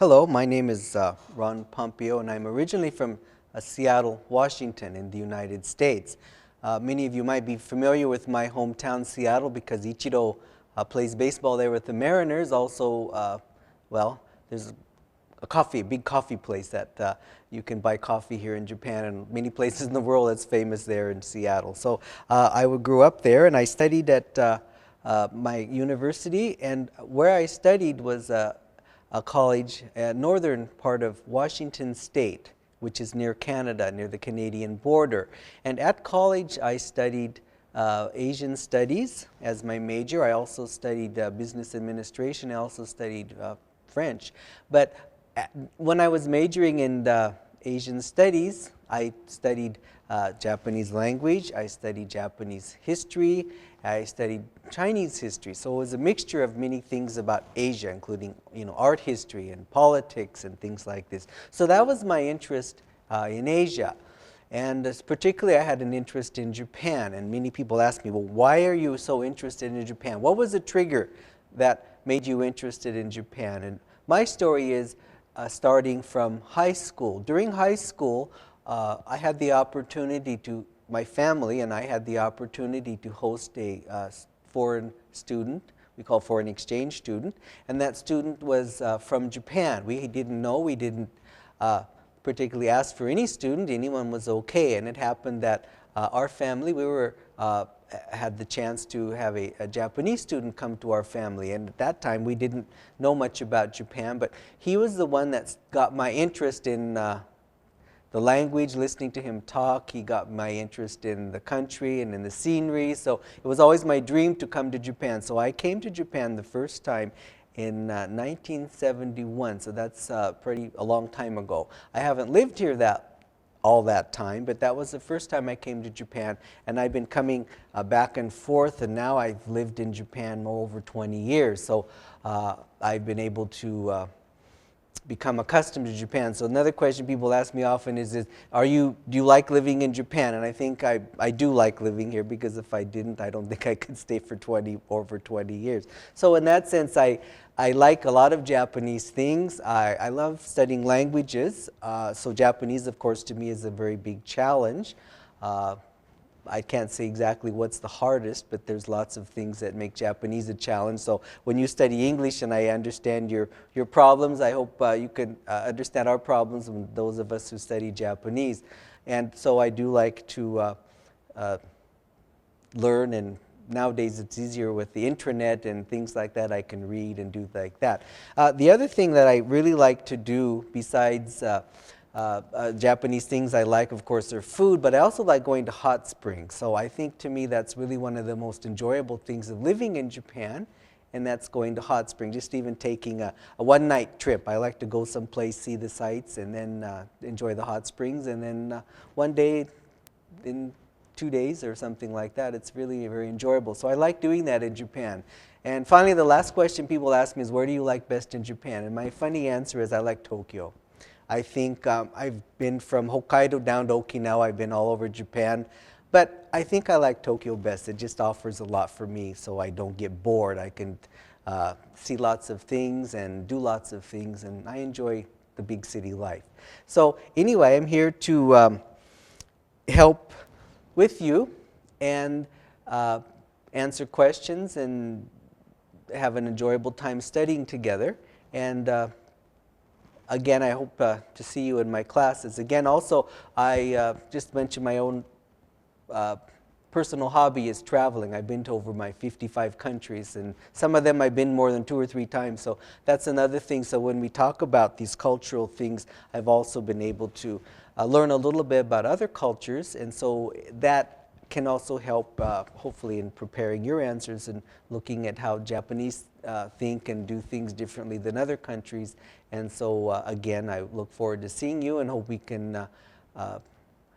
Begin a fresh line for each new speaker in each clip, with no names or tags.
Hello, my name is Ron Pompeo, and I'm originally from Seattle, Washington in the United States. Many of you might be familiar with my hometown, Seattle, because Ichiro plays baseball there with the Mariners. Also, there's a big coffee place that you can buy coffee here in Japan, and many places in the world that's famous there in Seattle. So I grew up there, and I studied at my university, and where I studied was a college at northern part of Washington State, which is near Canada, near the Canadian border. And at college, I studied Asian studies as my major. I also studied business administration. I also studied French. But when I was majoring in Asian studies, I studied Japanese language, I studied Japanese history, I studied Chinese history. So it was a mixture of many things about Asia, including art history and politics and things like this. So that was my interest in Asia. And particularly I had an interest in Japan. And many people ask me, well, why are you so interested in Japan? What was the trigger that made you interested in Japan? And my story is starting from high school. During high school, I had the opportunity my family and I had the opportunity to host a foreign student, we call foreign exchange student, and that student was from Japan. We didn't know, we didn't particularly ask for any student, anyone was okay, and it happened that our family, had the chance to have a Japanese student come to our family, and at that time we didn't know much about Japan, but he was the one that got my interest in the language, listening to him talk. He got my interest in the country and in the scenery, so it was always my dream to come to Japan. So I came to Japan the first time in 1971, so that's a long time ago. I haven't lived here all that time, but that was the first time I came to Japan, and I've been coming back and forth, and now I've lived in Japan over 20 years, so I've been able to become accustomed to Japan. So another question people ask me often is do you like living in Japan? And I think I do like living here, because if I didn't, I don't think I could stay for over 20 years. So in that sense, I like a lot of Japanese things. I love studying languages. So Japanese, of course, to me is a very big challenge. I can't say exactly what's the hardest, but there's lots of things that make Japanese a challenge. So when you study English and I understand your problems, I hope you can understand our problems, and those of us who study Japanese. And so I do like to learn, and nowadays it's easier with the intranet and things like that. I can read and do like that. The other thing that I really like to do besides Japanese things I like, of course, are food, but I also like going to hot springs. So I think to me that's really one of the most enjoyable things of living in Japan, and that's going to hot springs, just even taking a one-night trip. I like to go someplace, see the sights, and then enjoy the hot springs, and then one day in 2 days or something like that. It's really very enjoyable. So I like doing that in Japan. And finally, the last question people ask me is, where do you like best in Japan? And my funny answer is I like Tokyo. I think I've been from Hokkaido down to Okinawa. I've been all over Japan. But I think I like Tokyo best. It just offers a lot for me, so I don't get bored. I can see lots of things and do lots of things, and I enjoy the big city life. So anyway, I'm here to help with you and answer questions and have an enjoyable time studying together. And again, I hope to see you in my classes. Again, also, I just mentioned my own personal hobby is traveling. I've been to over 55 countries, and some of them I've been more than 2 or 3 times. So that's another thing. So when we talk about these cultural things, I've also been able to learn a little bit about other cultures, and so that can also help, hopefully, in preparing your answers and looking at how Japanese think and do things differently than other countries. And so, again, I look forward to seeing you and hope we can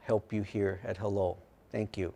help you here at Hello. Thank you.